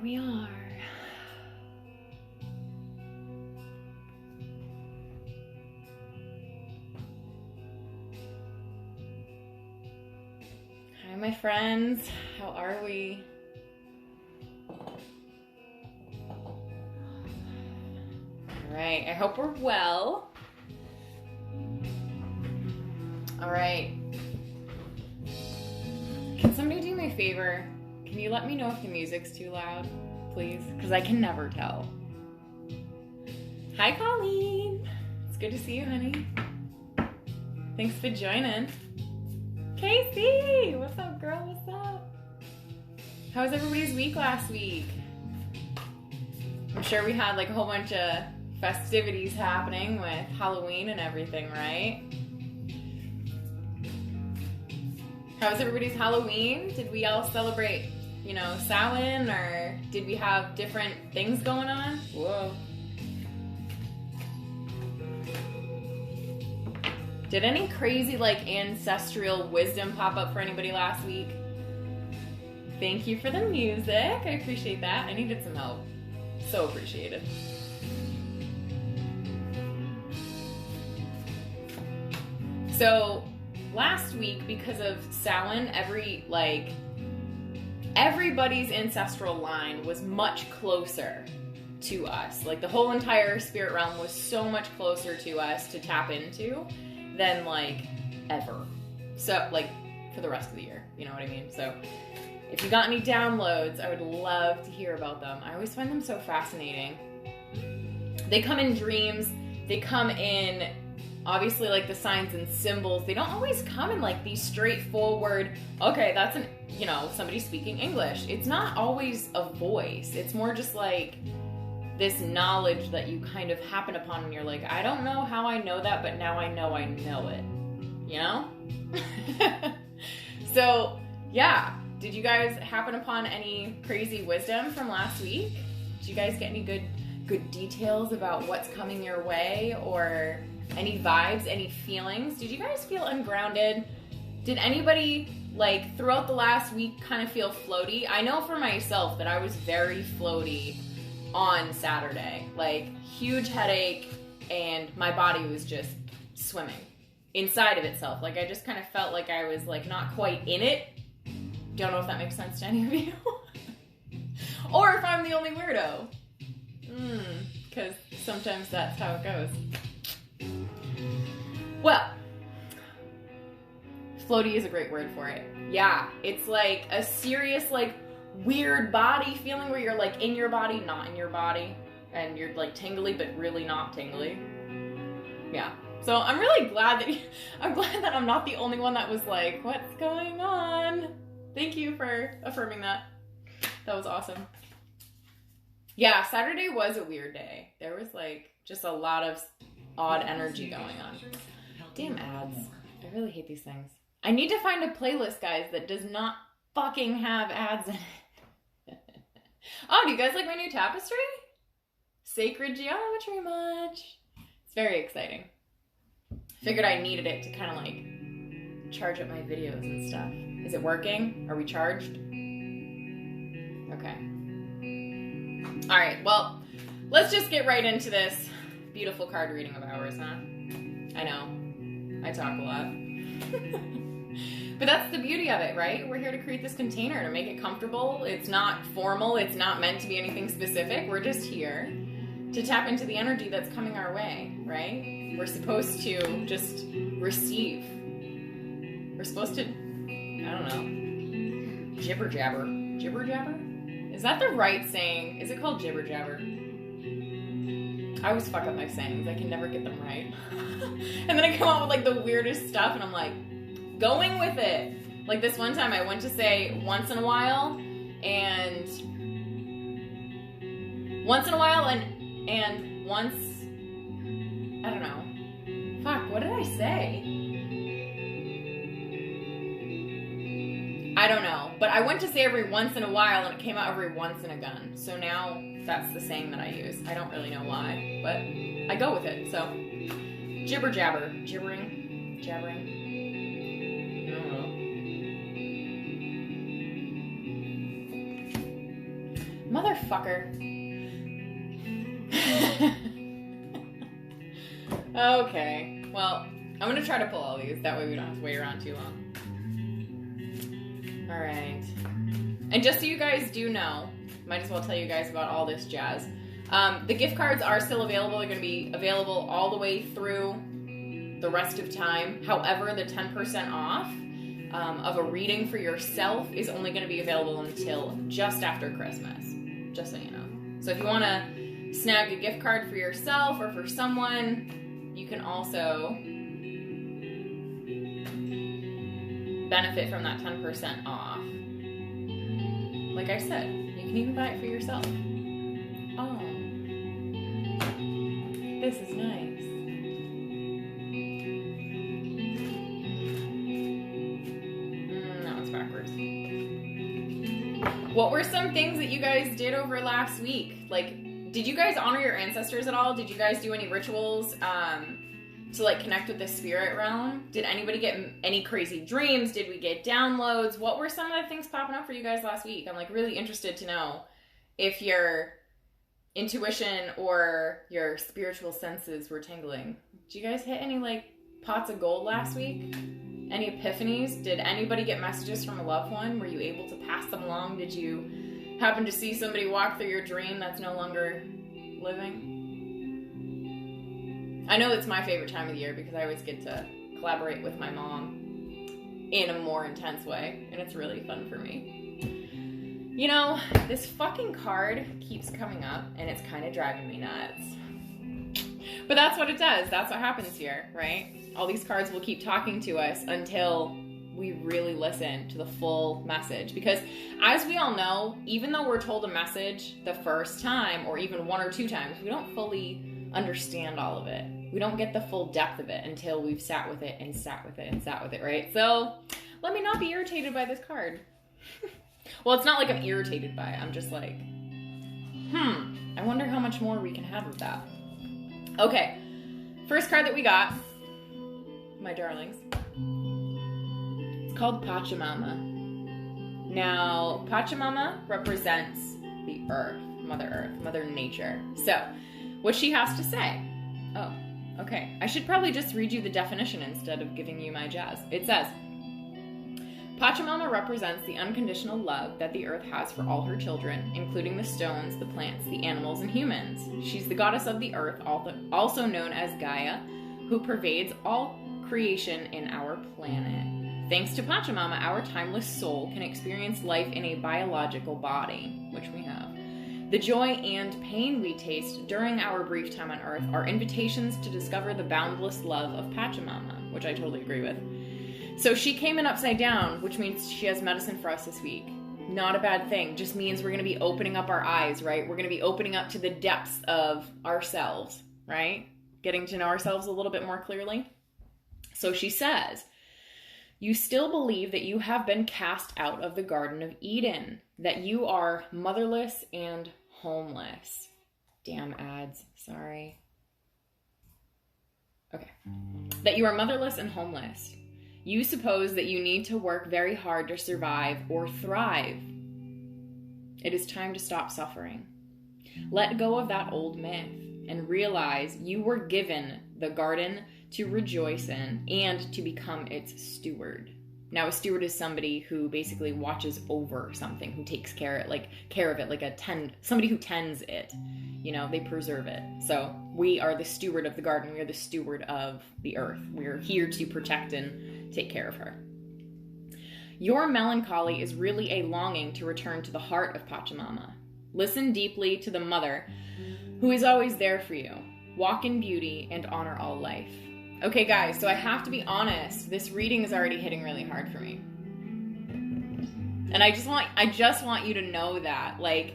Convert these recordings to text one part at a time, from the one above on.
we are. Hi, my friends. How are we? All right. I hope we're well. All right. Can somebody do me a favor? Can you let me know if the music's too loud, please? Because I can never tell. Hi, Colleen. It's good to see you, honey. Thanks for joining. Casey! What's up, girl? What's up? How was everybody's week last week? I'm sure we had like a whole bunch of festivities happening with Halloween and everything, right? How was everybody's Halloween? Did we all celebrate, Samhain, or did we have different things going on? Whoa. Did any crazy, ancestral wisdom pop up for anybody last week? Thank you for the music. I appreciate that. I needed some help. So appreciated. So, last week, because of Samhain, everybody's ancestral line was much closer to us. Like, the whole entire spirit realm was so much closer to us to tap into than, ever. So, for the rest of the year. You know what I mean? So, if you got any downloads, I would love to hear about them. I always find them so fascinating. They come in dreams. They come in, obviously, the signs and symbols. They don't always come in, these straightforward, okay, that's somebody speaking English. It's not always a voice. It's more just, this knowledge that you kind of happen upon and you're like, I don't know how I know that, but now I know it. You know? So, yeah. Did you guys happen upon any crazy wisdom from last week? Did you guys get any good details about what's coming your way, or any vibes, any feelings? Did you guys feel ungrounded? Did anybody, throughout the last week kind of feel floaty? I know for myself that I was very floaty on Saturday. Huge headache, and my body was just swimming inside of itself. I just kind of felt like I was, not quite in it. Don't know if that makes sense to any of you. Or if I'm the only weirdo. Because sometimes that's how it goes. Well, floaty is a great word for it. Yeah, it's a serious, weird body feeling where you're, in your body, not in your body. And you're, tingly, but really not tingly. Yeah. So I'm really glad that I'm not the only one that was what's going on? Thank you for affirming that. That was awesome. Yeah, Saturday was a weird day. There was just a lot of odd energy going on. Damn ads. I really hate these things. I need to find a playlist, guys, that does not fucking have ads in it. Oh, do you guys like my new tapestry? Sacred geometry much. It's very exciting. Figured I needed it to kind of charge up my videos and stuff. Is it working? Are we charged? Okay. All right, well, let's just get right into this beautiful card reading of ours, huh? I know, I talk a lot. But that's the beauty of it, right? We're here to create this container, to make it comfortable. It's not formal. It's not meant to be anything specific. We're just here to tap into the energy that's coming our way, right? We're supposed to just receive. We're supposed to, I don't know, jibber jabber. Jibber jabber? Is that the right saying? Is it called jibber jabber? I always fuck up my sayings. I can never get them right. And then I come out with the weirdest stuff and I'm going with it. This one time I went to say once in a while and once, I don't know. Fuck, what did I say? I don't know, but I went to say every once in a while and it came out every once in a gun. So now that's the saying that I use. I don't really know why, but I go with it. So jibber jabber, jabbering. I don't know. Motherfucker. Okay, well, I'm gonna try to pull all these. That way we don't have to wait around too long. All right. And just so you guys do know, might as well tell you guys about all this jazz. The gift cards are still available. They're going to be available all the way through the rest of time. However, the 10% off of a reading for yourself is only going to be available until just after Christmas. Just so you know. So if you want to snag a gift card for yourself or for someone, you can also benefit from that 10% off. Like I said, you can even buy it for yourself. Oh, this is nice. That one's backwards. What were some things that you guys did over last week? Like, did you guys honor your ancestors at all? Did you guys do any rituals to like connect with the spirit realm? Did anybody get any crazy dreams? Did we get downloads? What were some of the things popping up for you guys last week? I'm like really interested to know if your intuition or your spiritual senses were tingling. Did you guys hit any like pots of gold last week? Any epiphanies? Did anybody get messages from a loved one? Were you able to pass them along? Did you happen to see somebody walk through your dream that's no longer living? I know it's my favorite time of the year because I always get to collaborate with my mom in a more intense way, and it's really fun for me. You know, this fucking card keeps coming up, and it's kind of driving me nuts. But that's what it does. That's what happens here, right? All these cards will keep talking to us until we really listen to the full message. Because as we all know, even though we're told a message the first time, or even one or two times, we don't fully understand all of it. We don't get the full depth of it until we've sat with it and sat with it and sat with it, right? So let me not be irritated by this card. Well, it's not like I'm irritated by it. I'm just like, I wonder how much more we can have of that. Okay, first card that we got, my darlings, it's called Pachamama. Now, Pachamama represents the earth, Mother Nature. So, what she has to say. Oh, okay. I should probably just read you the definition instead of giving you my jazz. It says, Pachamama represents the unconditional love that the earth has for all her children, including the stones, the plants, the animals, and humans. She's the goddess of the earth, also known as Gaia, who pervades all creation in our planet. Thanks to Pachamama, our timeless soul can experience life in a biological body, which we have. The joy and pain we taste during our brief time on Earth are invitations to discover the boundless love of Pachamama, which I totally agree with. So she came in upside down, which means she has medicine for us this week. Not a bad thing. Just means we're going to be opening up our eyes, right? We're going to be opening up to the depths of ourselves, right? Getting to know ourselves a little bit more clearly. So she says, you still believe that you have been cast out of the Garden of Eden, that you are motherless and homeless. Damn ads, sorry. Okay. That you are motherless and homeless. You suppose that you need to work very hard to survive or thrive. It is time to stop suffering. Let go of that old myth and realize you were given the garden to rejoice in and to become its steward. Now, a steward is somebody who basically watches over something, who takes care of it, like somebody who tends it. You know, they preserve it. So we are the steward of the garden. We are the steward of the earth. We're here to protect and take care of her. Your melancholy is really a longing to return to the heart of Pachamama. Listen deeply to the mother who is always there for you. Walk in beauty and honor all life. Okay, guys, so I have to be honest. This reading is already hitting really hard for me. And I just want you to know that, like,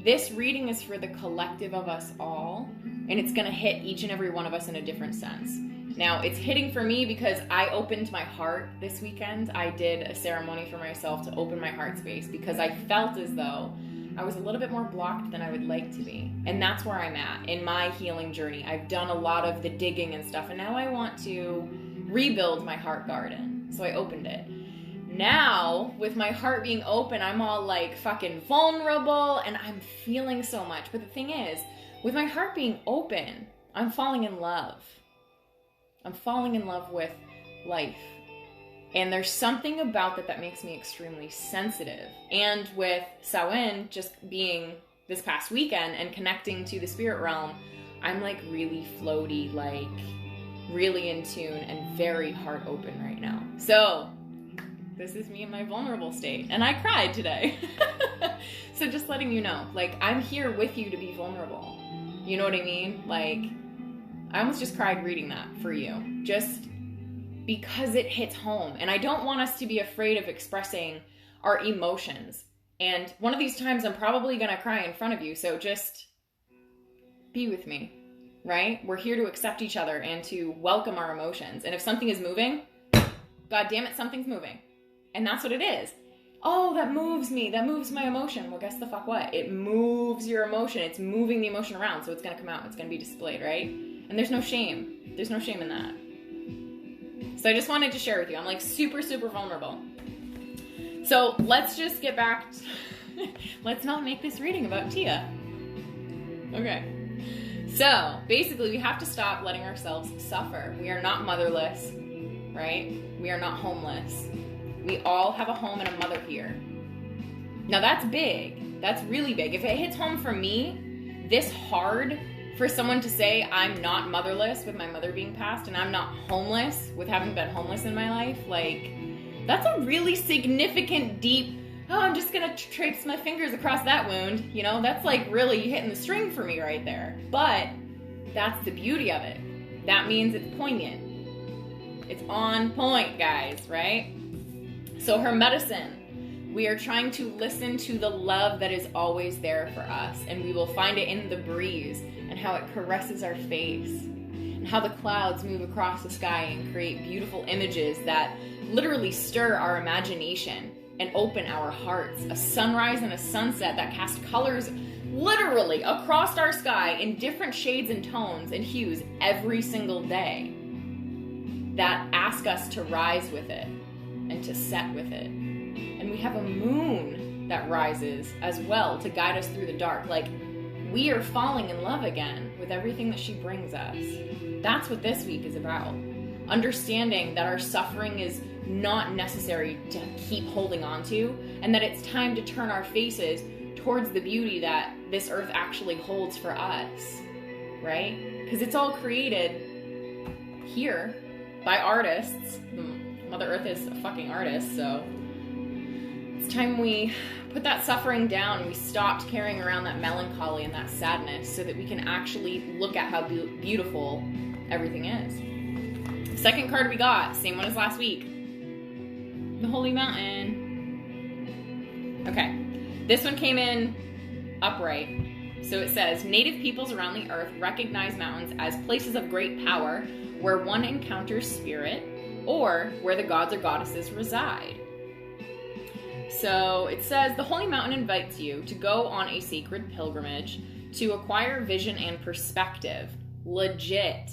this reading is for the collective of us all, and it's going to hit each and every one of us in a different sense. Now, it's hitting for me because I opened my heart this weekend. I did a ceremony for myself to open my heart space because I felt as though I was a little bit more blocked than I would like to be. And that's where I'm at in my healing journey. I've done a lot of the digging and stuff, and now I want to rebuild my heart garden. So I opened it. Now, with my heart being open, I'm all like fucking vulnerable and I'm feeling so much. But the thing is, with my heart being open, I'm falling in love. I'm falling in love with life. And there's something about that makes me extremely sensitive. And with Samhain just being this past weekend and connecting to the spirit realm, I'm like really floaty, like really in tune and very heart open right now. So this is me in my vulnerable state. And I cried today. So just letting you know, like, I'm here with you to be vulnerable. You know what I mean? Like, I almost just cried reading that for you. Just because it hits home. And I don't want us to be afraid of expressing our emotions. And one of these times I'm probably going to cry in front of you. So just be with me, right? We're here to accept each other and to welcome our emotions. And if something is moving, God damn it, something's moving. And that's what it is. Oh, that moves me. That moves my emotion. Well, guess the fuck what? It moves your emotion. It's moving the emotion around. So it's going to come out. It's going to be displayed, right? And there's no shame. There's no shame in that. So I just wanted to share with you. I'm like super, super vulnerable. So let's just get back. Let's not make this reading about Tia. Okay. So basically we have to stop letting ourselves suffer. We are not motherless, right? We are not homeless. We all have a home and a mother here. Now that's big. That's really big. If it hits home for me, this hard for someone to say I'm not motherless with my mother being passed and I'm not homeless with having been homeless in my life, like, that's a really significant, deep, oh, I'm just gonna traipse my fingers across that wound. You know, that's like really hitting the string for me right there. But that's the beauty of it. That means it's poignant. It's on point, guys, right? So her medicine, we are trying to listen to the love that is always there for us, and we will find it in the breeze and how it caresses our face and how the clouds move across the sky and create beautiful images that literally stir our imagination and open our hearts. A sunrise and a sunset that cast colors literally across our sky in different shades and tones and hues every single day that ask us to rise with it and to set with it. And we have a moon that rises as well to guide us through the dark. Like, we are falling in love again with everything that she brings us. That's what this week is about. Understanding that our suffering is not necessary to keep holding on to, and that it's time to turn our faces towards the beauty that this earth actually holds for us, right? Because it's all created here by artists. Mother Earth is a fucking artist, so it's time we put that suffering down. We stopped carrying around that melancholy and that sadness so that we can actually look at how beautiful everything is. Second card we got, same one as last week. The Holy Mountain. Okay, this one came in upright. So it says, native peoples around the earth recognize mountains as places of great power where one encounters spirit or where the gods or goddesses reside. So it says, the Holy Mountain invites you to go on a sacred pilgrimage to acquire vision and perspective. Legit.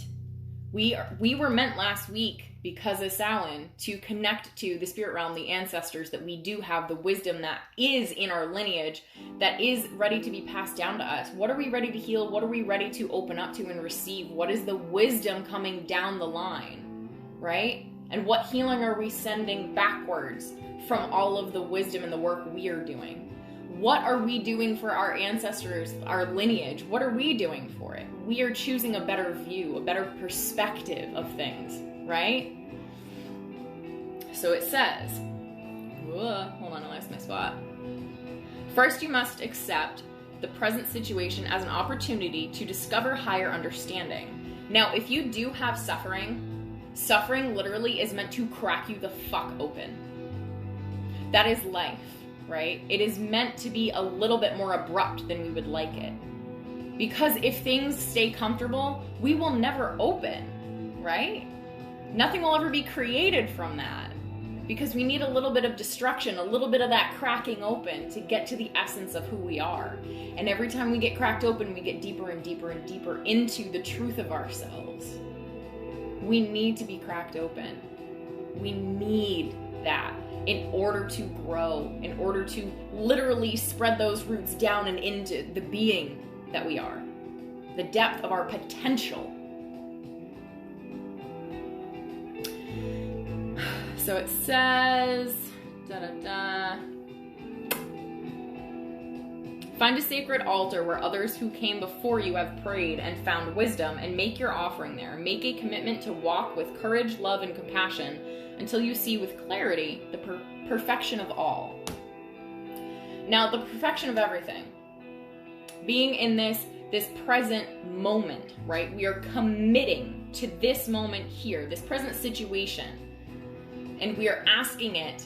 We were meant last week, because of Samhain, to connect to the spirit realm, the ancestors, that we do have the wisdom that is in our lineage, that is ready to be passed down to us. What are we ready to heal? What are we ready to open up to and receive? What is the wisdom coming down the line, right? And what healing are we sending backwards from all of the wisdom and the work we are doing? What are we doing for our ancestors, our lineage? What are we doing for it? We are choosing a better view, a better perspective of things, right? So it says, hold on, I lost my spot. First, you must accept the present situation as an opportunity to discover higher understanding. Now, if you do have suffering literally is meant to crack you the fuck open. That is life, right? It is meant to be a little bit more abrupt than we would like it. Because if things stay comfortable, we will never open, right? Nothing will ever be created from that. Because we need a little bit of destruction, a little bit of that cracking open to get to the essence of who we are. And every time we get cracked open, we get deeper and deeper and deeper into the truth of ourselves. We need to be cracked open. We need that in order to grow, in order to literally spread those roots down and into the being that we are, the depth of our potential. So it says, find a sacred altar where others who came before you have prayed and found wisdom, and make your offering there. Make a commitment to walk with courage, love, and compassion until you see with clarity the perfection of all. Now, the perfection of everything. Being in this present moment, right? We are committing to this moment here, this present situation. And we are asking it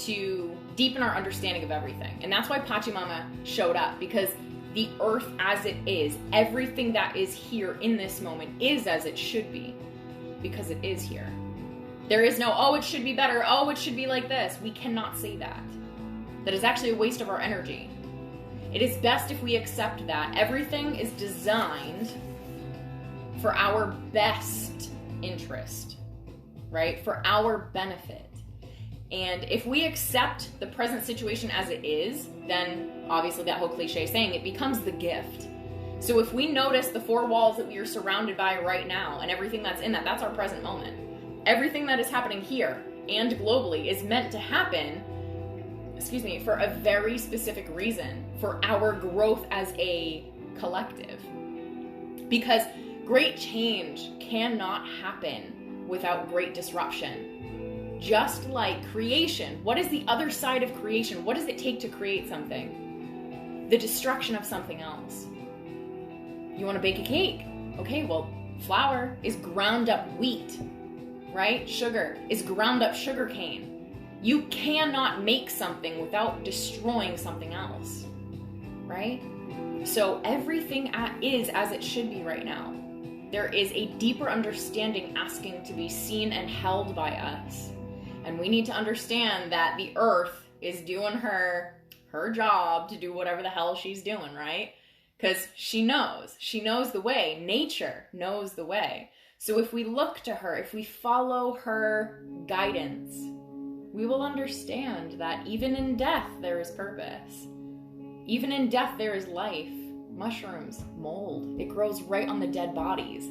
to deepen our understanding of everything. And that's why Pachamama showed up, because the earth as it is, everything that is here in this moment is as it should be, because it is here. There is no, oh, it should be better, oh, it should be like this. We cannot say that. That is actually a waste of our energy. It is best if we accept that everything is designed for our best interest, right? For our benefit. And if we accept the present situation as it is, then obviously that whole cliche saying, it becomes the gift. So if we notice the four walls that we are surrounded by right now and everything that's in that, that's our present moment. Everything that is happening here and globally is meant to happen, for a very specific reason, for our growth as a collective. Because great change cannot happen without great disruption. Just like creation, what is the other side of creation? What does it take to create something? The destruction of something else. You want to bake a cake? Okay, well, flour is ground up wheat, right? Sugar is ground up sugar cane. You cannot make something without destroying something else, right? So everything is as it should be right now. There is a deeper understanding asking to be seen and held by us. And we need to understand that the earth is doing her job to do whatever the hell she's doing, right? Because she knows the way. Nature knows the way. So if we look to her, if we follow her guidance, we will understand that even in death, there is purpose. Even in death, there is life. Mushrooms, mold, it grows right on the dead bodies.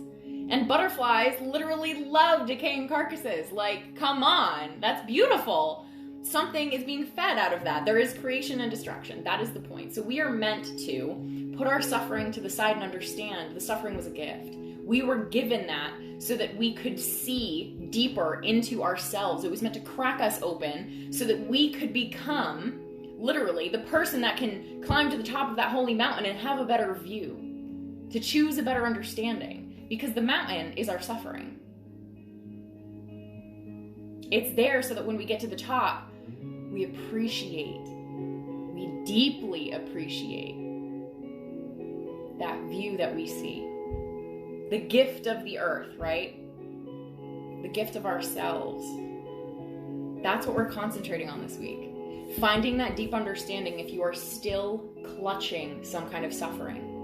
And butterflies literally love decaying carcasses. Like, come on, that's beautiful. Something is being fed out of that. There is creation and destruction. That is the point. So we are meant to put our suffering to the side and understand the suffering was a gift. We were given that so that we could see deeper into ourselves. It was meant to crack us open so that we could become, literally, the person that can climb to the top of that holy mountain and have a better view, to choose a better understanding. Because the mountain is our suffering. It's there so that when we get to the top, we deeply appreciate that view that we see. The gift of the earth, right? The gift of ourselves. That's what we're concentrating on this week. Finding that deep understanding if you are still clutching some kind of suffering.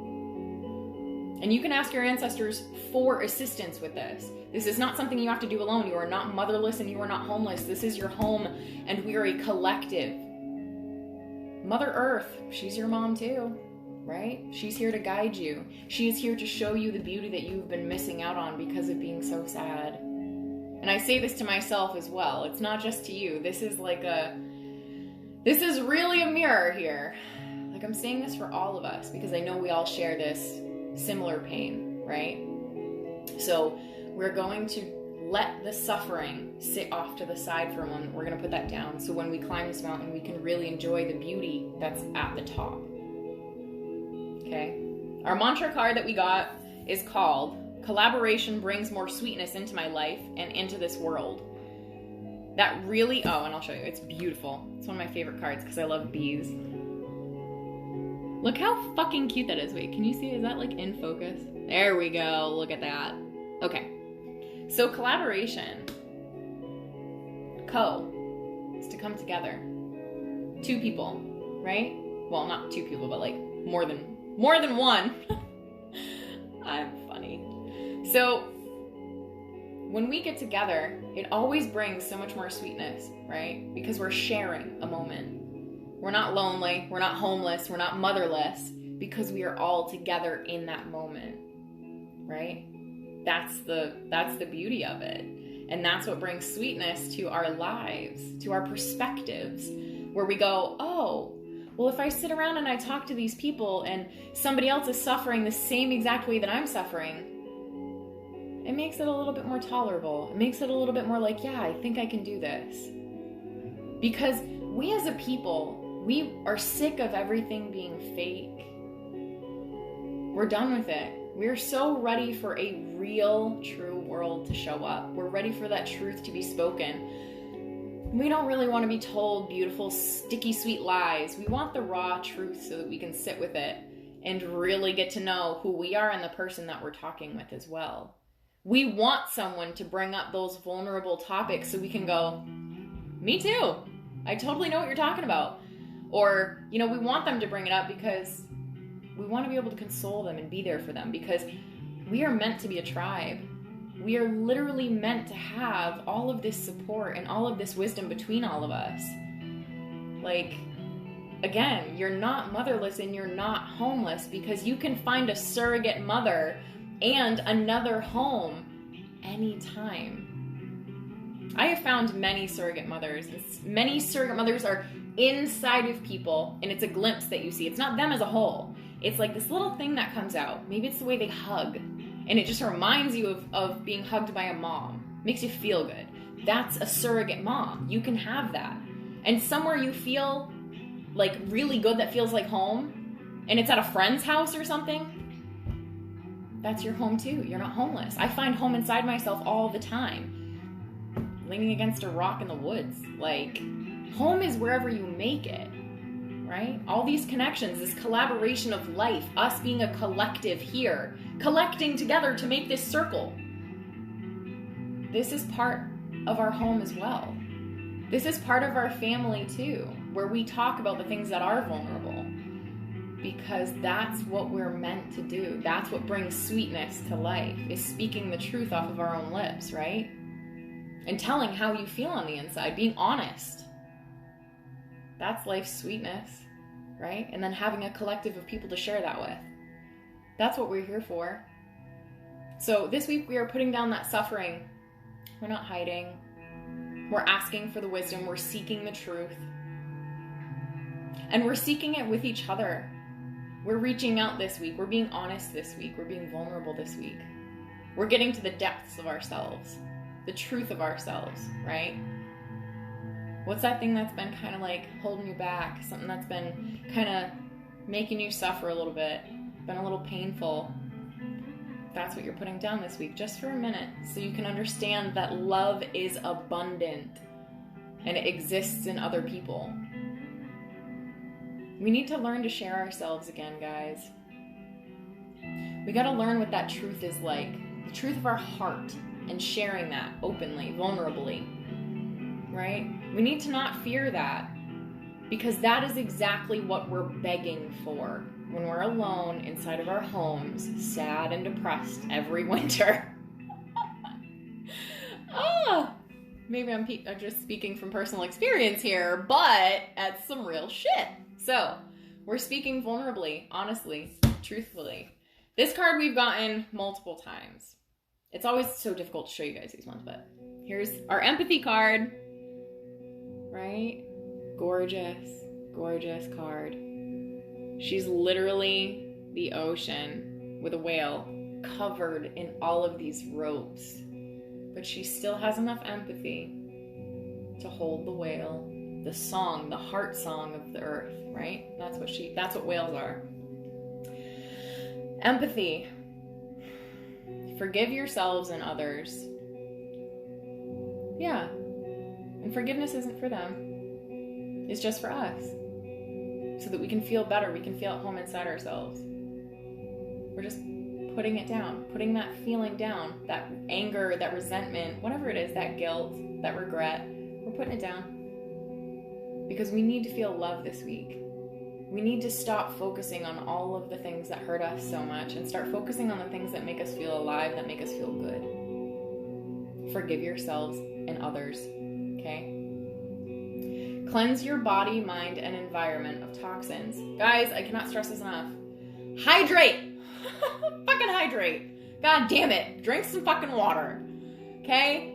And you can ask your ancestors for assistance with this. This is not something you have to do alone. You are not motherless and you are not homeless. This is your home and we are a collective. Mother Earth, she's your mom too, right? She's here to guide you. She is here to show you the beauty that you've been missing out on because of being so sad. And I say this to myself as well. It's not just to you. This is really a mirror here. Like, I'm saying this for all of us because I know we all share this similar pain, right? So we're going to let the suffering sit off to the side for a moment. We're going to put that down so when we climb this mountain, we can really enjoy the beauty that's at the top. Okay? Our mantra card that we got is called Collaboration Brings More Sweetness into My Life and into This World. That really, and I'll show you, it's beautiful. It's one of my favorite cards because I love bees. Look how fucking cute that is. Wait, can you see? Is that like in focus? There we go. Look at that. Okay. So collaboration. Is to come together. Two people, right? Well, not two people, but like more than one. I'm funny. So when we get together, it always brings so much more sweetness, right? Because we're sharing a moment. We're not lonely, we're not homeless, we're not motherless, because we are all together in that moment, right? That's the beauty of it. And that's what brings sweetness to our lives, to our perspectives, where we go, oh, well, if I sit around and I talk to these people and somebody else is suffering the same exact way that I'm suffering, it makes it a little bit more tolerable. It makes it a little bit more like, yeah, I think I can do this. Because we as a people, we are sick of everything being fake. We're done with it. We're so ready for a real, true world to show up. We're ready for that truth to be spoken. We don't really want to be told beautiful, sticky, sweet lies. We want the raw truth so that we can sit with it and really get to know who we are and the person that we're talking with as well. We want someone to bring up those vulnerable topics so we can go, me too. I totally know what you're talking about. Or, we want them to bring it up because we want to be able to console them and be there for them, because we are meant to be a tribe. We are literally meant to have all of this support and all of this wisdom between all of us. Like, again, you're not motherless and you're not homeless because you can find a surrogate mother and another home anytime. I have found many surrogate mothers. Many surrogate mothers are inside of people, and it's a glimpse that you see. It's not them as a whole. It's like this little thing that comes out. Maybe it's the way they hug, and it just reminds you of being hugged by a mom. Makes you feel good. That's a surrogate mom. You can have that. And somewhere you feel like really good, that feels like home, and it's at a friend's house or something, that's your home too. You're not homeless. I find home inside myself all the time. Leaning against a rock in the woods. Like, home is wherever you make it, right? All these connections, this collaboration of life, us being a collective here, collecting together to make this circle. This is part of our home as well. This is part of our family too, where we talk about the things that are vulnerable, because that's what we're meant to do. That's what brings sweetness to life, is speaking the truth off of our own lips, right? And telling how you feel on the inside, being honest. That's life's sweetness, right? And then having a collective of people to share that with. That's what we're here for. So this week we are putting down that suffering. We're not hiding. We're asking for the wisdom. We're seeking the truth. And we're seeking it with each other. We're reaching out this week. We're being honest this week. We're being vulnerable this week. We're getting to the depths of ourselves. The truth of ourselves, right? What's that thing that's been kind of like holding you back? Something that's been kind of making you suffer a little bit, been a little painful. That's what you're putting down this week, just for a minute, so you can understand that love is abundant and it exists in other people. We need to learn to share ourselves again, guys. We got to learn what that truth is like, the truth of our heart, and sharing that openly, vulnerably, right? We need to not fear that, because that is exactly what we're begging for when we're alone inside of our homes, sad and depressed every winter. Maybe I'm just speaking from personal experience here, but that's some real shit. So, we're speaking vulnerably, honestly, truthfully. This card we've gotten multiple times. It's always so difficult to show you guys these ones, but here's our empathy card, right? Gorgeous, gorgeous card. She's literally the ocean with a whale covered in all of these ropes, but she still has enough empathy to hold the whale, the song, the heart song of the earth, right? That's what whales are. Empathy. Forgive yourselves and others. Yeah. And forgiveness isn't for them. It's just for us. So that we can feel better. We can feel at home inside ourselves. We're just putting it down. Putting that feeling down. That anger, that resentment, whatever it is, that guilt, that regret. We're putting it down. Because we need to feel love this week. We need to stop focusing on all of the things that hurt us so much and start focusing on the things that make us feel alive, that make us feel good. Forgive yourselves and others, okay? Cleanse your body, mind, and environment of toxins. Guys, I cannot stress this enough. Hydrate! Fucking hydrate. God damn it. Drink some fucking water, okay?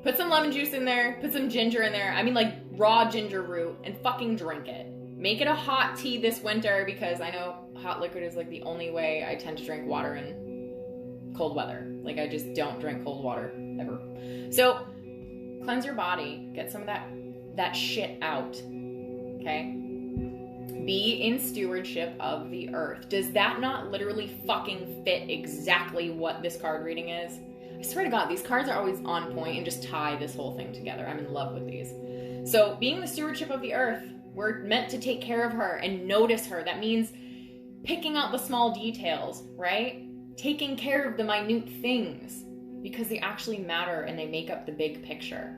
Put some lemon juice in there. Put some ginger in there. I mean, like, raw ginger root, and fucking drink it. Make it a hot tea this winter, because I know hot liquid is like the only way I tend to drink water in cold weather. Like, I just don't drink cold water ever. So cleanse your body, get some of that shit out, okay? Be in stewardship of the earth. Does that not literally fucking fit exactly what this card reading is? I swear to God, these cards are always on point and just tie this whole thing together. I'm in love with these. So being the stewardship of the earth, we're meant to take care of her and notice her. That means picking out the small details, right? Taking care of the minute things, because they actually matter and they make up the big picture.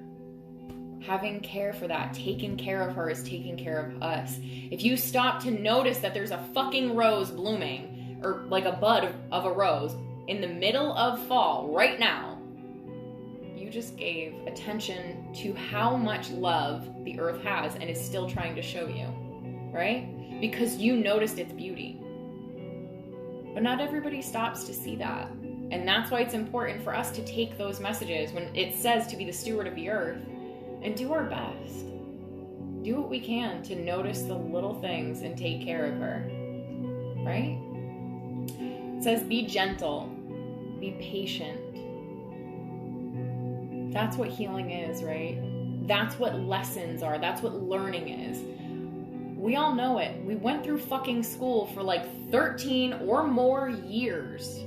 Having care for that, taking care of her is taking care of us. If you stop to notice that there's a fucking rose blooming, or like a bud of a rose, in the middle of fall, right now, you just gave attention to how much love the earth has and is still trying to show you, right? Because you noticed its beauty. But not everybody stops to see that. And that's why it's important for us to take those messages when it says to be the steward of the earth and do our best. Do what we can to notice the little things and take care of her, right? It says be gentle, be patient. That's what healing is, right? That's what lessons are. That's what learning is. We all know it. We went through fucking school for like 13 or more years.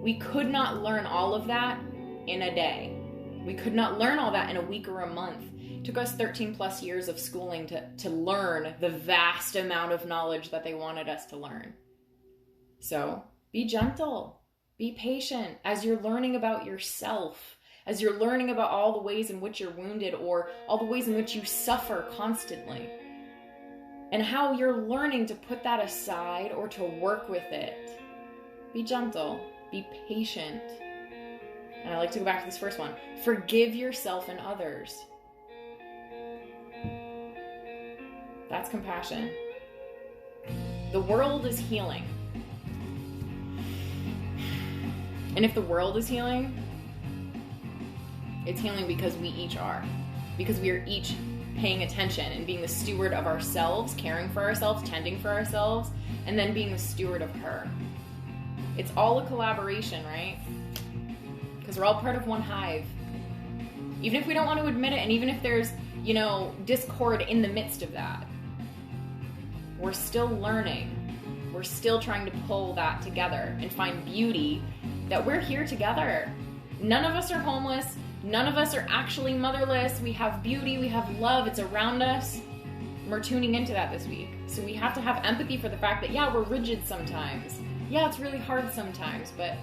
We could not learn all of that in a day. We could not learn all that in a week or a month. It took us 13 plus years of schooling to learn the vast amount of knowledge that they wanted us to learn. So be gentle, be patient as you're learning about yourself, as you're learning about all the ways in which you're wounded or all the ways in which you suffer constantly, and how you're learning to put that aside or to work with it. Be gentle, be patient. And I like to go back to this first one. Forgive yourself and others. That's compassion. The world is healing. And if the world is healing, it's healing because we each are. Because we are each paying attention and being the steward of ourselves, caring for ourselves, tending for ourselves, and then being the steward of her. It's all a collaboration, right? Because we're all part of one hive. Even if we don't want to admit it, and even if there's, discord in the midst of that, we're still learning. We're still trying to pull that together and find beauty that we're here together. None of us are homeless. None of us are actually motherless. We have beauty. We have love. It's around us. And we're tuning into that this week. So we have to have empathy for the fact that, yeah, we're rigid sometimes. Yeah, it's really hard sometimes, but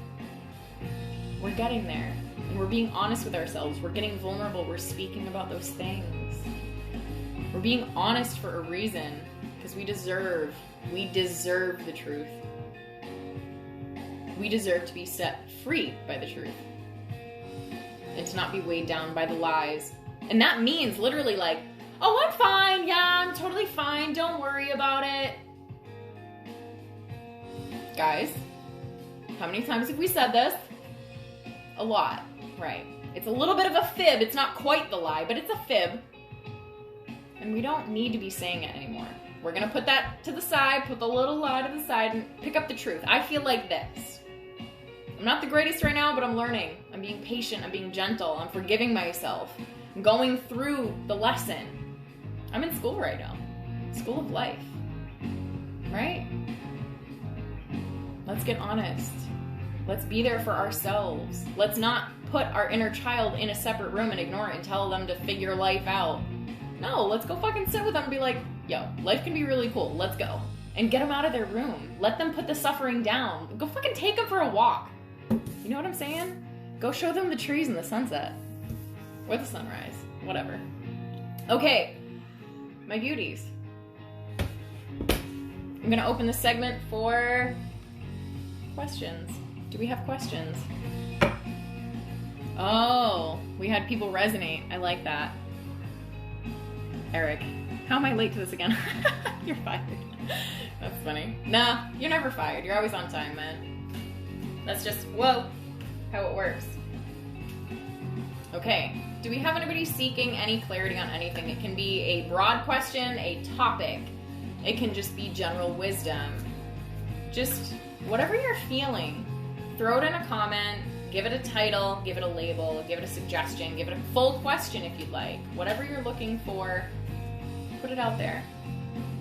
we're getting there. And we're being honest with ourselves. We're getting vulnerable. We're speaking about those things. We're being honest for a reason, because we deserve the truth. We deserve to be set free by the truth. And to not be weighed down by the lies. And that means literally like, oh, I'm fine. Yeah, I'm totally fine. Don't worry about it. Guys, how many times have we said this? A lot, right? It's a little bit of a fib. It's not quite the lie, but it's a fib. And we don't need to be saying it anymore. We're going to put that to the side, put the little lie to the side, and pick up the truth. I feel like this. I'm not the greatest right now, but I'm learning. I'm being patient. I'm being gentle. I'm forgiving myself. I'm going through the lesson. I'm in school right now. School of life. Right? Let's get honest. Let's be there for ourselves. Let's not put our inner child in a separate room and ignore it and tell them to figure life out. No, let's go fucking sit with them and be like, yo, life can be really cool. Let's go. And get them out of their room. Let them put the suffering down. Go fucking take them for a walk. You know what I'm saying? Go show them the trees and the sunset. Or the sunrise. Whatever. Okay. My beauties. I'm going to open this segment for questions. Do we have questions? Oh, we had people resonate. I like that. Eric, how am I late to this again? You're fired. That's funny. Nah, you're never fired. You're always on time, man. That's just, whoa, how it works. Okay, do we have anybody seeking any clarity on anything? It can be a broad question, a topic. It can just be general wisdom. Just whatever you're feeling, throw it in a comment, give it a title, give it a label, give it a suggestion, give it a full question if you'd like. Whatever you're looking for, put it out there.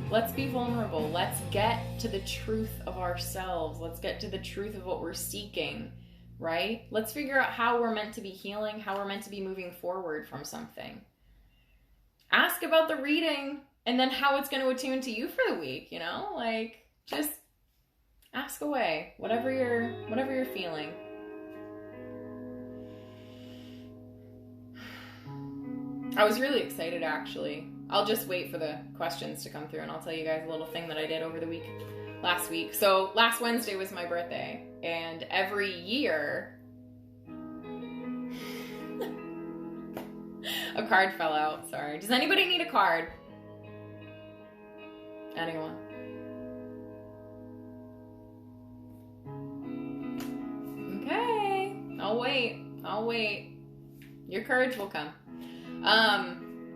Let's be vulnerable. Let's get to the truth of ourselves. Let's get to the truth of what we're seeking, right? Let's figure out how we're meant to be healing, how we're meant to be moving forward from something. Ask about the reading and then how it's going to attune to you for the week, you know? Like, just ask away, whatever you're feeling. I was really excited, actually. I'll just wait for the questions to come through and I'll tell you guys a little thing that I did over the week, last week. So last Wednesday was my birthday, and every year a card fell out. Sorry. Does anybody need a card? Anyone? Okay. I'll wait. Your courage will come.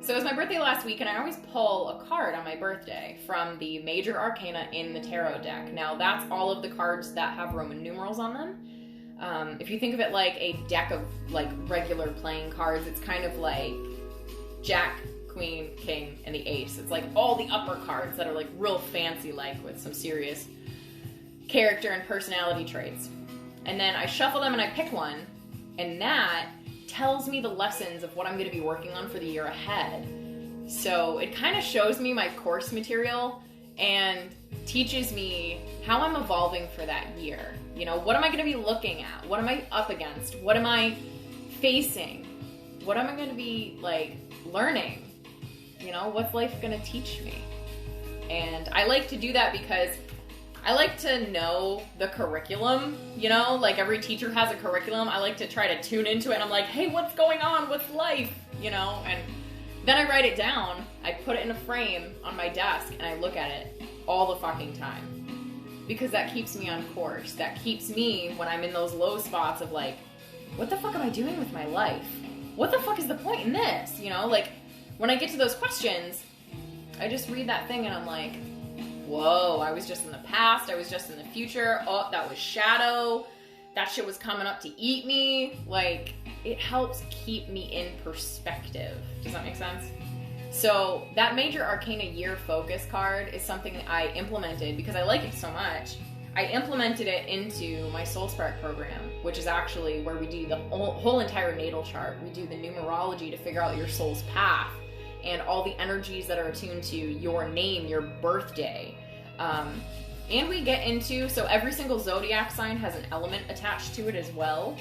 So it was my birthday last week, and I always pull a card on my birthday from the major arcana in the tarot deck. Now, that's all of the cards that have Roman numerals on them. If you think of it like a deck of like regular playing cards, it's kind of like Jack, Queen, King, and the Ace. It's like all the upper cards that are like real fancy, like with some serious character and personality traits. And then I shuffle them and I pick one, and that tells me the lessons of what I'm going to be working on for the year ahead. So it kind of shows me my course material and teaches me how I'm evolving for that year. You know, what am I going to be looking at? What am I up against? What am I facing? What am I going to be like learning? You know, what's life going to teach me? And I like to do that because I like to know the curriculum, you know, like every teacher has a curriculum. I like to try to tune into it, and I'm like, hey, what's going on with life, you know? And then I write it down, I put it in a frame on my desk, and I look at it all the fucking time. Because that keeps me on course. That keeps me, when I'm in those low spots of like, what the fuck am I doing with my life? What the fuck is the point in this? You know, like, when I get to those questions, I just read that thing and I'm like, whoa, I was just in the past, I was just in the future, oh, that was shadow, that shit was coming up to eat me. Like, it helps keep me in perspective. Does that make sense? So that major arcana year focus card is something I implemented because I like it so much. I implemented it into my Soul Spark program, which is actually where we do the whole entire natal chart. We do the numerology to figure out your soul's path and all the energies that are attuned to your name, your birthday. And we get into, so every single zodiac sign has an element attached to it as well.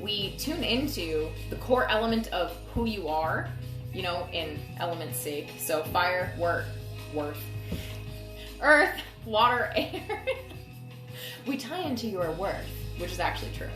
We tune into the core element of who you are, you know, in element's sake. So fire, earth, water, air. We tie into your worth, which is actually true.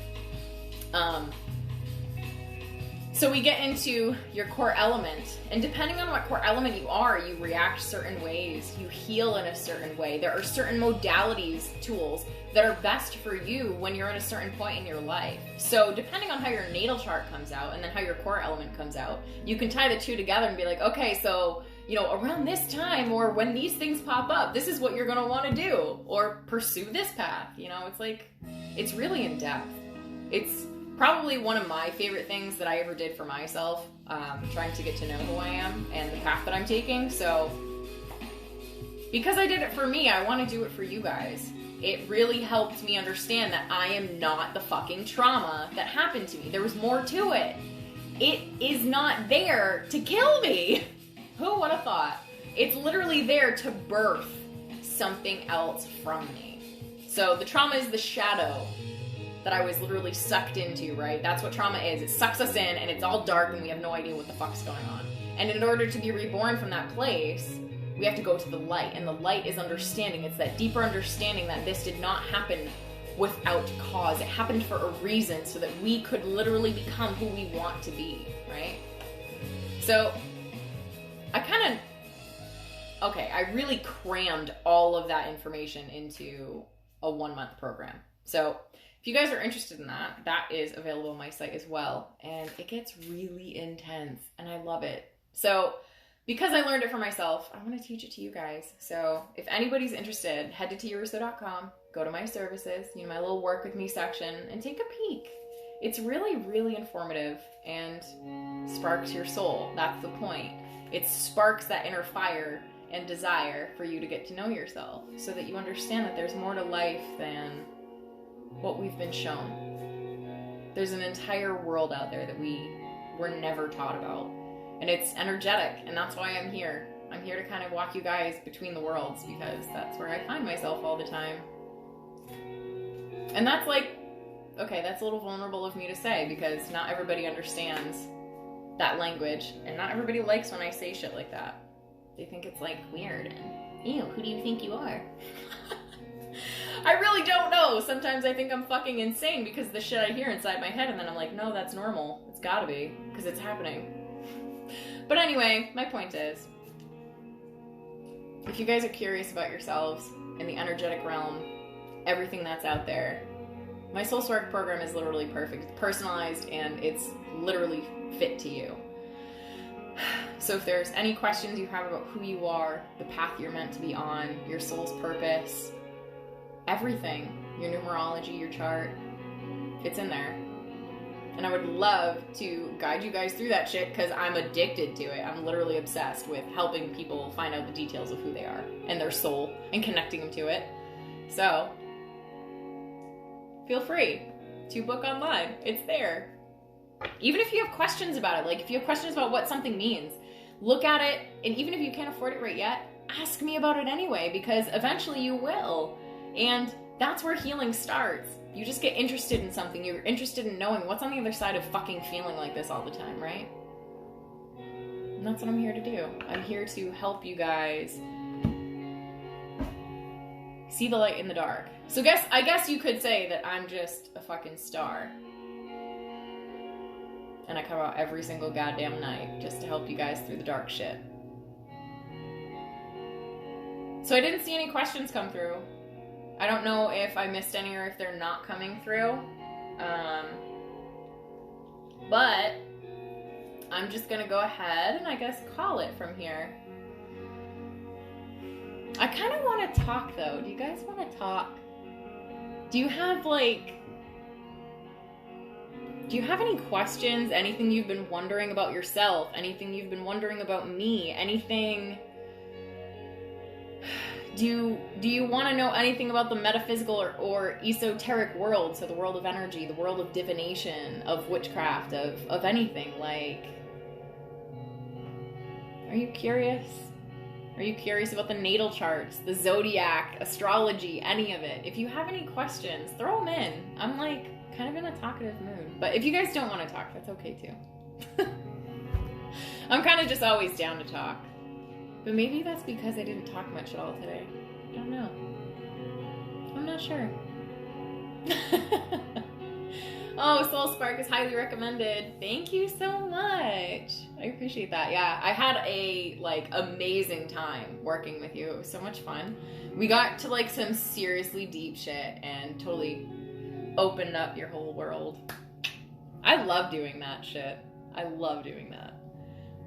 So we get into your core element, and depending on what core element you are, you react certain ways, you heal in a certain way. There are certain modalities, tools, that are best for you when you're at a certain point in your life. So depending on how your natal chart comes out, and then how your core element comes out, you can tie the two together and be like, okay, so, you know, around this time, or when these things pop up, this is what you're gonna wanna do, or pursue this path, you know? It's like, it's really in depth. It's probably one of my favorite things that I ever did for myself, trying to get to know who I am and the path that I'm taking. So because I did it for me, I want to do it for you guys. It really helped me understand that I am not the fucking trauma that happened to me. There was more to it. It is not there to kill me. Who would have thought? It's literally there to birth something else from me. So the trauma is the shadow that I was literally sucked into, right? That's what trauma is. It sucks us in, and it's all dark, and we have no idea what the fuck's going on. And in order to be reborn from that place, we have to go to the light, and the light is understanding. It's that deeper understanding that this did not happen without cause. It happened for a reason so that we could literally become who we want to be, right? So I really crammed all of that information into a 1-month program. So if you guys are interested in that, that is available on my site as well. And it gets really intense and I love it. So because I learned it for myself, I want to teach it to you guys. So if anybody's interested, head to tiarusso.com, go to my services, my little work with me section, and take a peek. It's really, really informative and sparks your soul. That's the point. It sparks that inner fire and desire for you to get to know yourself so that you understand that there's more to life than what we've been shown. There's an entire world out there that we were never taught about. And it's energetic, and that's why I'm here. I'm here to kind of walk you guys between the worlds because that's where I find myself all the time. And that's like, okay, that's a little vulnerable of me to say because not everybody understands that language, and not everybody likes when I say shit like that. They think it's like weird and, ew, who do you think you are? I really don't know. Sometimes I think I'm fucking insane because the shit I hear inside my head, and then I'm like, no, that's normal. It's gotta be, because it's happening. But anyway, my point is, if you guys are curious about yourselves in the energetic realm, everything that's out there, my Soul Spark program is literally perfect, personalized, and it's literally fit to you. So if there's any questions you have about who you are, the path you're meant to be on, your soul's purpose, everything, your numerology, your chart, it's in there. And I would love to guide you guys through that shit because I'm addicted to it. I'm literally obsessed with helping people find out the details of who they are and their soul and connecting them to it. So, feel free to book online. It's there. Even if you have questions about it, like if you have questions about what something means, look at it, and even if you can't afford it right yet, ask me about it anyway, because eventually you will. And that's where healing starts. You just get interested in something. You're interested in knowing what's on the other side of fucking feeling like this all the time, right? And that's what I'm here to do. I'm here to help you guys see the light in the dark. So I guess you could say that I'm just a fucking star. And I come out every single goddamn night just to help you guys through the dark shit. So I didn't see any questions come through. I don't know if I missed any or if they're not coming through. But I'm just gonna go ahead and I guess call it from here. I kind of want to talk though. Do you guys want to talk? Do you have any questions? Anything you've been wondering about yourself? Anything you've been wondering about me? Anything? Do you want to know anything about the metaphysical or esoteric world? So the world of energy, the world of divination, of witchcraft, of anything. Like, are you curious? Are you curious about the natal charts, the zodiac, astrology, any of it? If you have any questions, throw them in. I'm like kind of in a talkative mood. But if you guys don't want to talk, that's okay too. I'm kind of just always down to talk. But maybe that's because I didn't talk much at all today. I don't know. I'm not sure. Oh, Soul Spark is highly recommended. Thank you so much. I appreciate that. Yeah, I had a amazing time working with you. It was so much fun. We got to some seriously deep shit and totally opened up your whole world. I love doing that shit. I love doing that.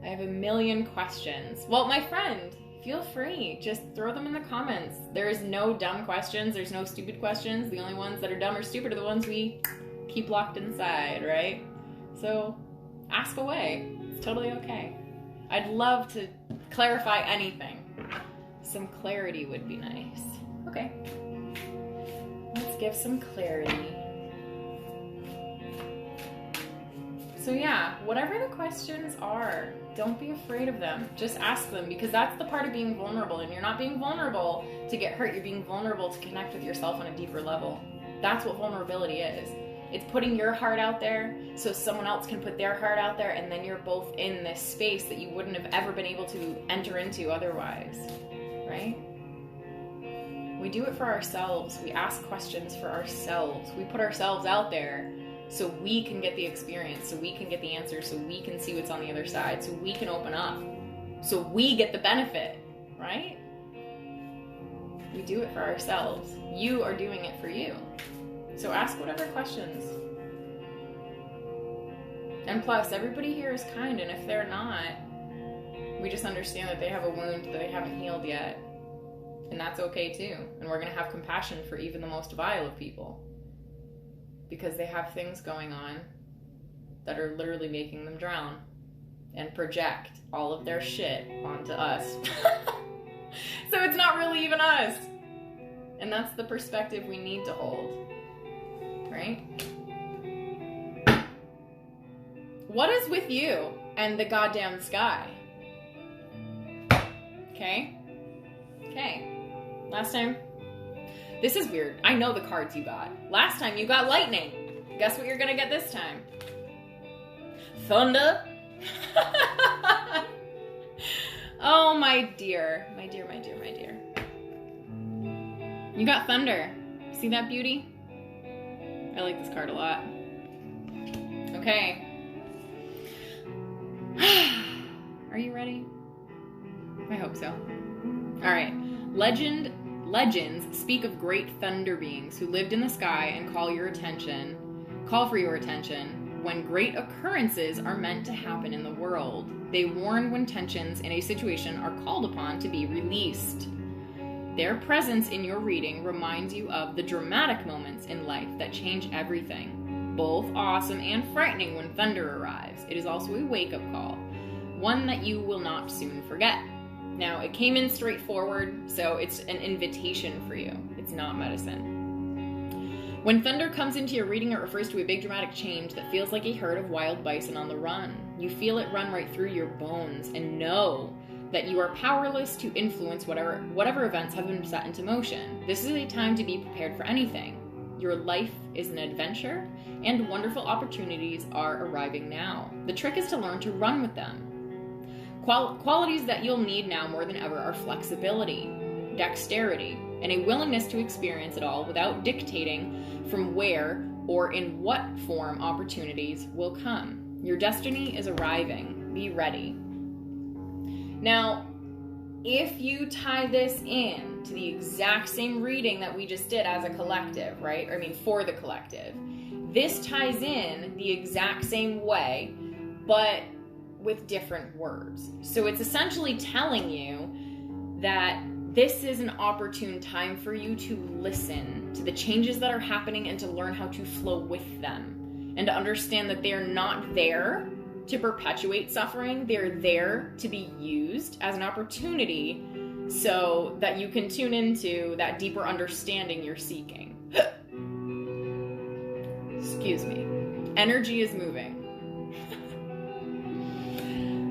I have a million questions. Well, my friend, feel free. Just throw them in the comments. There is no dumb questions. There's no stupid questions. The only ones that are dumb or stupid are the ones we keep locked inside, right? So ask away. It's totally okay. I'd love to clarify anything. Some clarity would be nice. Okay. Let's give some clarity. So yeah, whatever the questions are, don't be afraid of them. Just ask them, because that's the part of being vulnerable. And you're not being vulnerable to get hurt. You're being vulnerable to connect with yourself on a deeper level. That's what vulnerability is. It's putting your heart out there so someone else can put their heart out there, and then you're both in this space that you wouldn't have ever been able to enter into otherwise, right? We do it for ourselves. We ask questions for ourselves. We put ourselves out there so we can get the experience, so we can get the answers, so we can see what's on the other side, so we can open up, so we get the benefit, right? We do it for ourselves. You are doing it for you. So ask whatever questions. And plus, everybody here is kind, and if they're not, we just understand that they have a wound that they haven't healed yet. And that's okay too. And we're going to have compassion for even the most vile of people, because they have things going on that are literally making them drown and project all of their shit onto us. So it's not really even us. And that's the perspective we need to hold, right? What is with you and the goddamn sky? Okay? Okay. Last time. This is weird. I know the cards you got. Last time you got lightning. Guess what you're gonna get this time? Thunder? Oh, my dear. My dear, my dear, my dear. You got thunder. See that beauty? I like this card a lot. Okay. Are you ready? I hope so. Alright. Legends speak of great thunder beings who lived in the sky and call for your attention when great occurrences are meant to happen in the world. They warn when tensions in a situation are called upon to be released. Their presence in your reading reminds you of the dramatic moments in life that change everything, both awesome and frightening when thunder arrives. It is also a wake-up call, one that you will not soon forget. Now, it came in straightforward, so it's an invitation for you. It's not medicine. When thunder comes into your reading, it refers to a big dramatic change that feels like a herd of wild bison on the run. You feel it run right through your bones and know that you are powerless to influence whatever events have been set into motion. This is a time to be prepared for anything. Your life is an adventure, and wonderful opportunities are arriving now. The trick is to learn to run with them. Qualities that you'll need now more than ever are flexibility, dexterity, and a willingness to experience it all without dictating from where or in what form opportunities will come. Your destiny is arriving. Be ready. Now, if you tie this in to the exact same reading that we just did as a collective, right? For the collective. This ties in the exact same way, but with different words. So it's essentially telling you that this is an opportune time for you to listen to the changes that are happening and to learn how to flow with them and to understand that they're not there to perpetuate suffering. They're there to be used as an opportunity so that you can tune into that deeper understanding you're seeking. Excuse me. Energy is moving.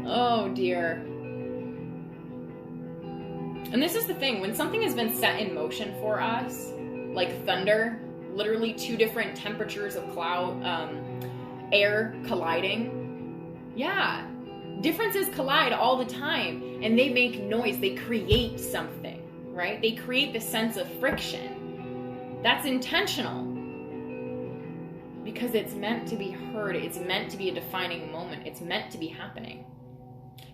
Oh dear. And this is the thing, when something has been set in motion for us, like thunder, literally two different temperatures of air colliding, yeah, differences collide all the time, and they make noise, they create something, right? They create the sense of friction. That's intentional, because it's meant to be heard, it's meant to be a defining moment, it's meant to be happening.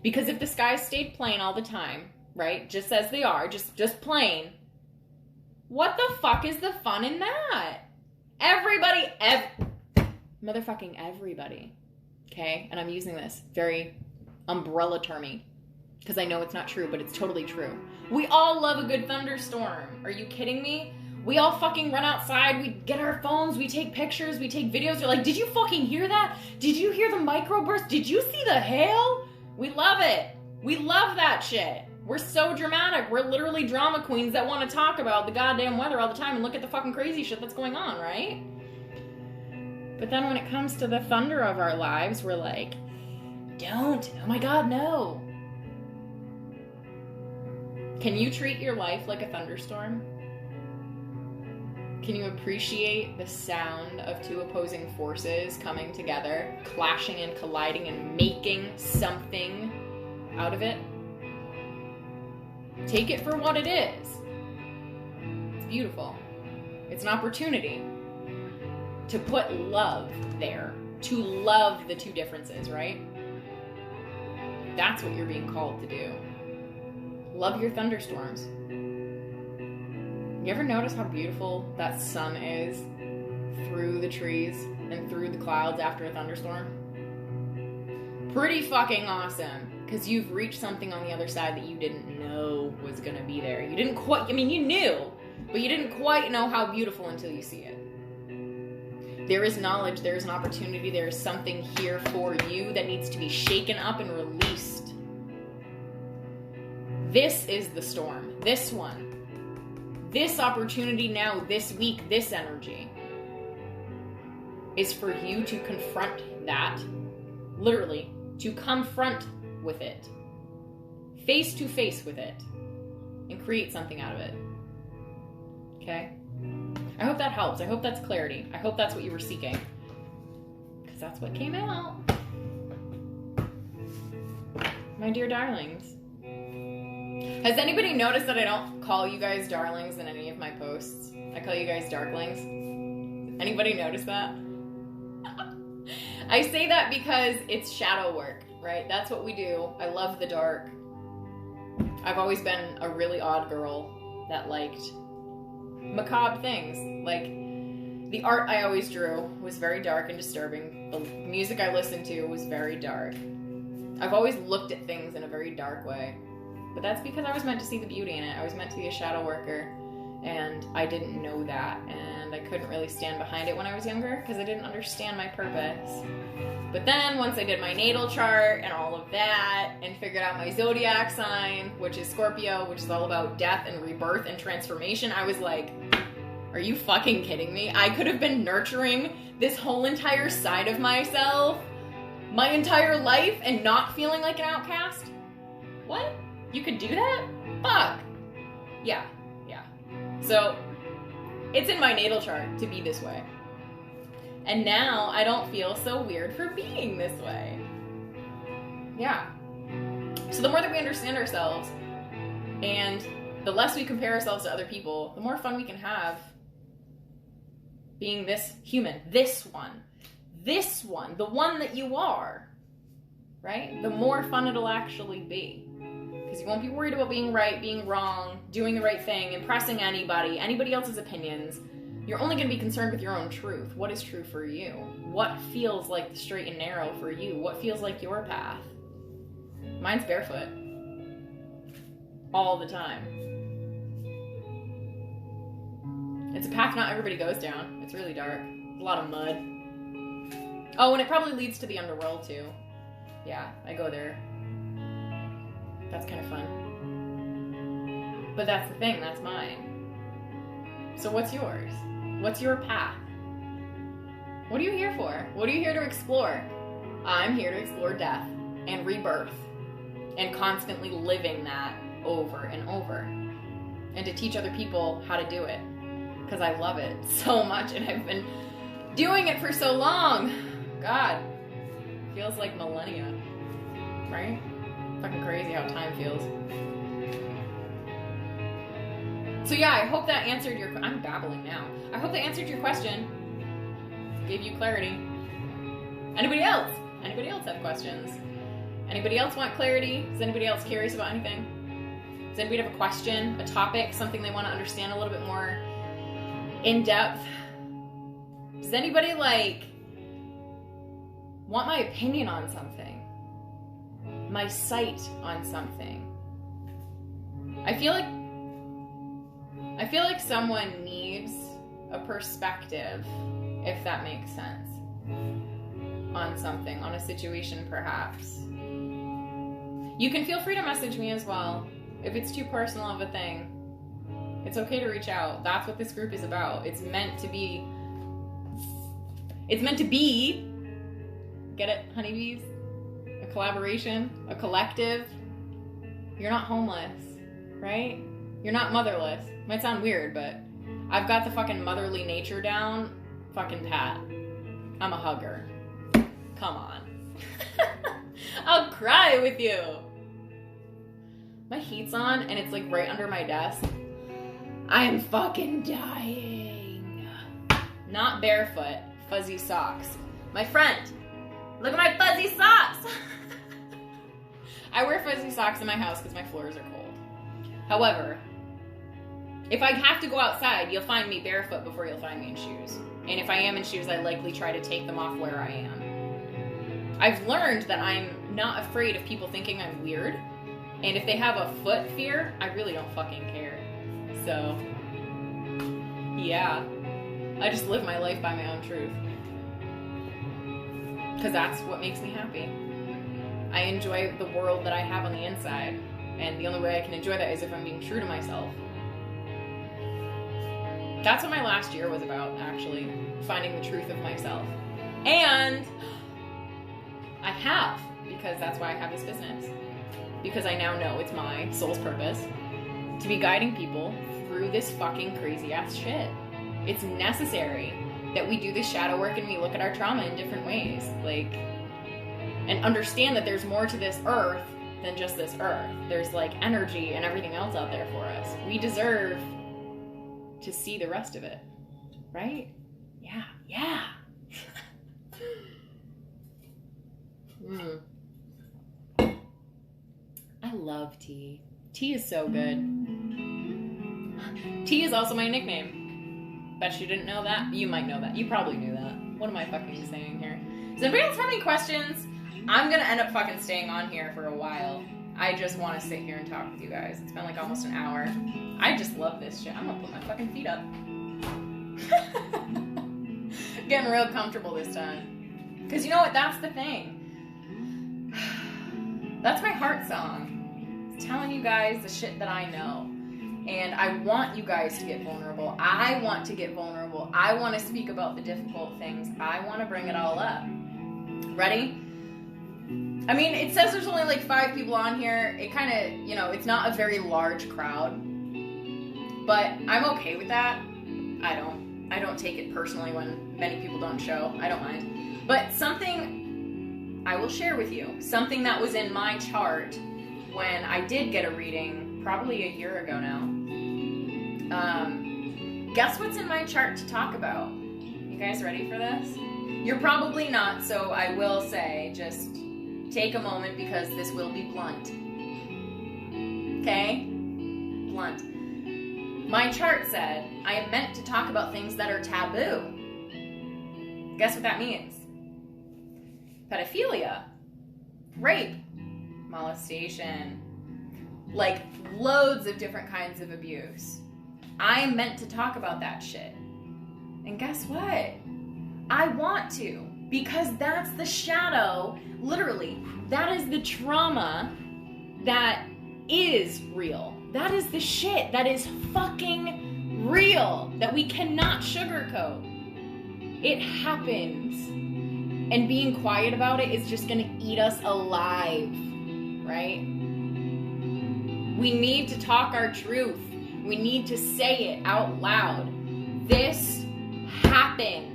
Because if the skies stayed plain all the time, right, just as they are, just plain, what the fuck is the fun in that? Motherfucking everybody, okay? And I'm using this very umbrella termy, because I know it's not true, but it's totally true. We all love a good thunderstorm. Are you kidding me? We all fucking run outside, we get our phones, we take pictures, we take videos. You're like, did you fucking hear that? Did you hear the microburst? Did you see the hail? We love it. We love that shit. We're so dramatic. We're literally drama queens that want to talk about the goddamn weather all the time and look at the fucking crazy shit that's going on, right? But then when it comes to the thunder of our lives, we're like, don't. Oh my God, no. Can you treat your life like a thunderstorm? Can you appreciate the sound of two opposing forces coming together, clashing and colliding and making something out of it? Take it for what it is. beautiful. It's an opportunity to put love there, to love the two differences, right? That's what you're being called to do. Love your thunderstorms. You ever notice how beautiful that sun is through the trees and through the clouds after a thunderstorm? Pretty fucking awesome, because you've reached something on the other side that you didn't know was gonna be there. You didn't quite, I mean, you knew, but you didn't quite know how beautiful until you see it. There is knowledge, there is an opportunity, there is something here for you that needs to be shaken up and released. This is the storm. This one. This opportunity now, this week, this energy is for you to confront that. Literally, to confront with it. Face to face with it. And create something out of it. Okay? I hope that helps. I hope that's clarity. I hope that's what you were seeking. Because that's what came out. My dear darlings. Has anybody noticed that I don't call you guys darlings in any of my posts? I call you guys darklings. Anybody notice that? I say that because it's shadow work, right? That's what we do. I love the dark. I've always been a really odd girl that liked macabre things. Like, the art I always drew was very dark and disturbing. The music I listened to was very dark. I've always looked at things in a very dark way. But that's because I was meant to see the beauty in it. I was meant to be a shadow worker, and I didn't know that, and I couldn't really stand behind it when I was younger because I didn't understand my purpose. But then once I did my natal chart and all of that, and figured out my zodiac sign, which is Scorpio, which is all about death and rebirth and transformation, I was like, are you fucking kidding me? I could have been nurturing this whole entire side of myself my entire life and not feeling like an outcast? What? You could do that? Fuck. Yeah. So, it's in my natal chart to be this way. And now I don't feel so weird for being this way. Yeah. So the more that we understand ourselves, and the less we compare ourselves to other people, the more fun we can have being this human, this one, the one that you are, right? The more fun it'll actually be. Because you won't be worried about being right, being wrong, doing the right thing, impressing anybody else's opinions. You're only going to be concerned with your own truth. What is true for you? What feels like the straight and narrow for you? What feels like your path? Mine's barefoot. All the time. It's a path not everybody goes down. It's really dark. A lot of mud. Oh, and it probably leads to the underworld too. Yeah, I go there. That's kind of fun. But that's the thing, that's mine. So what's yours? What's your path? What are you here for? What are you here to explore? I'm here to explore death and rebirth and constantly living that over and over. And to teach other people how to do it. Because I love it so much and I've been doing it for so long. God, feels like millennia, right? Fucking crazy how time feels. So yeah, I hope that answered your... I'm babbling now. I hope that answered your question. Gave you clarity. Anybody else? Anybody else have questions? Anybody else want clarity? Is anybody else curious about anything? Does anybody have a question, a topic, something they want to understand a little bit more in depth? Does anybody want my opinion on something? My sight on something? I feel like someone needs a perspective, if that makes sense, on something, on a situation perhaps. You can feel free to message me as well. If it's too personal of a thing, it's okay to reach out. That's what this group is about. It's meant to be, get it, honeybees? A collaboration, a collective. You're not homeless, right? You're not motherless. Might sound weird, but I've got the fucking motherly nature down, fucking pat. I'm a hugger. Come on. I'll cry with you. My heat's on and it's like right under my desk. I am fucking dying. Not barefoot, fuzzy socks. My friend, look at my fuzzy socks. I wear fuzzy socks in my house because my floors are cold. However, if I have to go outside, you'll find me barefoot before you'll find me in shoes. And if I am in shoes, I likely try to take them off where I am. I've learned that I'm not afraid of people thinking I'm weird. And if they have a foot fear, I really don't fucking care. So, yeah. I just live my life by my own truth. Because that's what makes me happy. I enjoy the world that I have on the inside. And the only way I can enjoy that is if I'm being true to myself. That's what my last year was about, actually. Finding the truth of myself. And I have, because that's why I have this business. Because I now know it's my soul's purpose to be guiding people through this fucking crazy ass shit. It's necessary that we do this shadow work and we look at our trauma in different ways. Like, and understand that there's more to this earth than just this earth. There's like energy and everything else out there for us. We deserve to see the rest of it. Right? Yeah. Yeah. I love tea. Tea is so good. Tea is also my nickname. Bet you didn't know that. You might know that. You probably knew that. What am I fucking saying here? Does anybody else have any questions? I'm gonna end up fucking staying on here for a while. I just want to sit here and talk with you guys. It's been like almost an hour. I just love this shit. I'm gonna put my fucking feet up. Getting real comfortable this time. Because you know what? That's the thing. That's my heart song. It's telling you guys the shit that I know. And I want you guys to get vulnerable. I want to get vulnerable. I want to speak about the difficult things. I want to bring it all up. Ready? I mean, it says there's only like 5 people on here. It kind of, you know, it's not a very large crowd. But I'm okay with that. I don't take it personally when many people don't show. I don't mind. But something I will share with you. Something that was in my chart when I did get a reading probably a year ago now. Guess what's in my chart to talk about? You guys ready for this? You're probably not, so I will say, just take a moment because this will be blunt. Okay? Blunt. My chart said I am meant to talk about things that are taboo. Guess what that means? Pedophilia, rape, molestation, like loads of different kinds of abuse. I am meant to talk about that shit. And guess what? I want to, because that's the shadow, literally, that is the trauma that is real. That is the shit that is fucking real, that we cannot sugarcoat. It happens. And being quiet about it is just gonna eat us alive, right? We need to talk our truth. We need to say it out loud. This happened.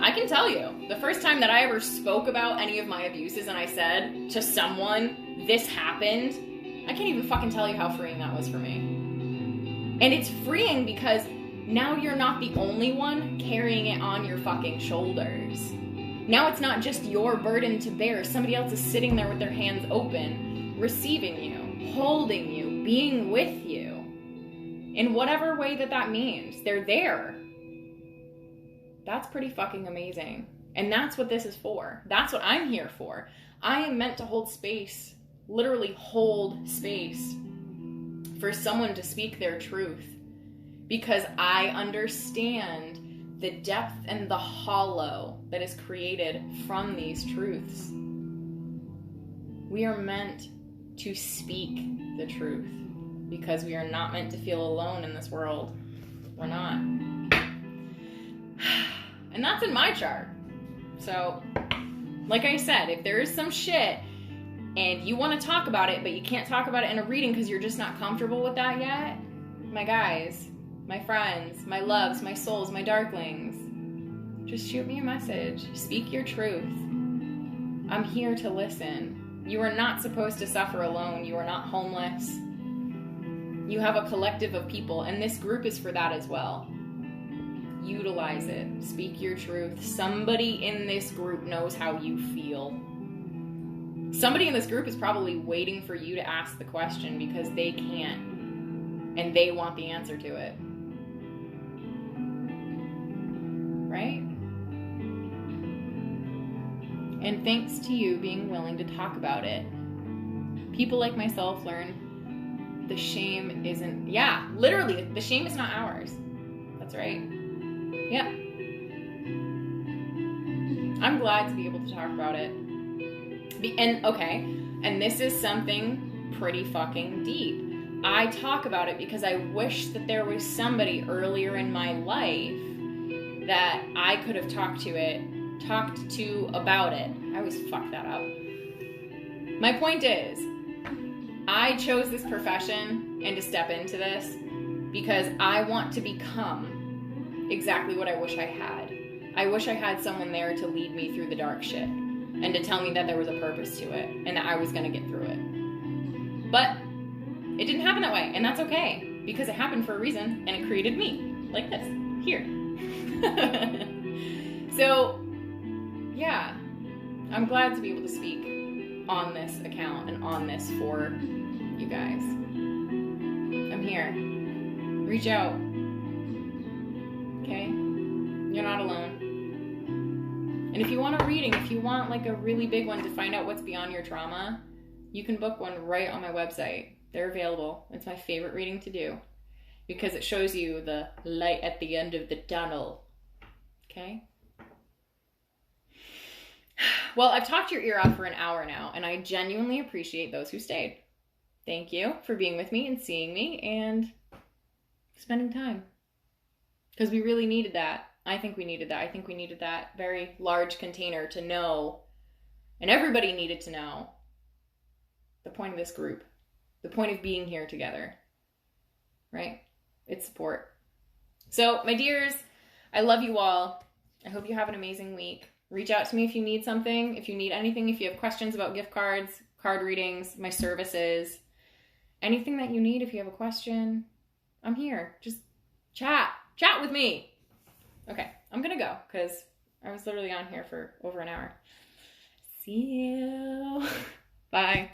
I can tell you, the first time that I ever spoke about any of my abuses and I said to someone, this happened, I can't even fucking tell you how freeing that was for me. And it's freeing because now you're not the only one carrying it on your fucking shoulders. Now it's not just your burden to bear. Somebody else is sitting there with their hands open, receiving you, holding you, being with you. In whatever way that means. They're there. That's pretty fucking amazing. And that's what this is for. That's what I'm here for. I am meant to hold space, literally hold space for someone to speak their truth. Because I understand the depth and the hollow that is created from these truths. We are meant to speak the truth because we are not meant to feel alone in this world. We're not. And that's in my chart. So, like I said, if there is some shit and you want to talk about it, but you can't talk about it in a reading because you're just not comfortable with that yet, my guys, my friends, my loves, my souls, my darklings, just shoot me a message. Speak your truth. I'm here to listen. You are not supposed to suffer alone. You are not homeless. You have a collective of people, and this group is for that as well. Utilize it. Speak your truth. Somebody in this group knows how you feel. Somebody in this group is probably waiting for you to ask the question because they can't, and they want the answer to it. Right? And thanks to you being willing to talk about it, people like myself learn the shame isn't, literally, the shame is not ours. That's right. Yeah. I'm glad to be able to talk about it. And this is something pretty fucking deep. I talk about it because I wish that there was somebody earlier in my life that I could have talked to about it. I always fuck that up. My point is, I chose this profession and to step into this because I want to become exactly what I wish I had. I wish I had someone there to lead me through the dark shit and to tell me that there was a purpose to it and that I was going to get through it. But it didn't happen that way, and that's okay because it happened for a reason and it created me like this, here. So, yeah, I'm glad to be able to speak on this account and on this for you guys. I'm here. Reach out. Okay? You're not alone. And if you want a reading, if you want like a really big one to find out what's beyond your trauma, you can book one right on my website. They're available. It's my favorite reading to do because it shows you the light at the end of the tunnel. Okay? Well, I've talked your ear off for an hour now, and I genuinely appreciate those who stayed. Thank you for being with me and seeing me and spending time. Because we really needed that. I think we needed that. I think we needed that very large container to know, and everybody needed to know, the point of this group. The point of being here together. Right? It's support. So, my dears, I love you all. I hope you have an amazing week. Reach out to me if you need something, if you need anything, if you have questions about gift cards, card readings, my services, anything that you need. If you have a question, I'm here. Just chat with me. Okay, I'm gonna go because I was literally on here for over an hour. See you. Bye.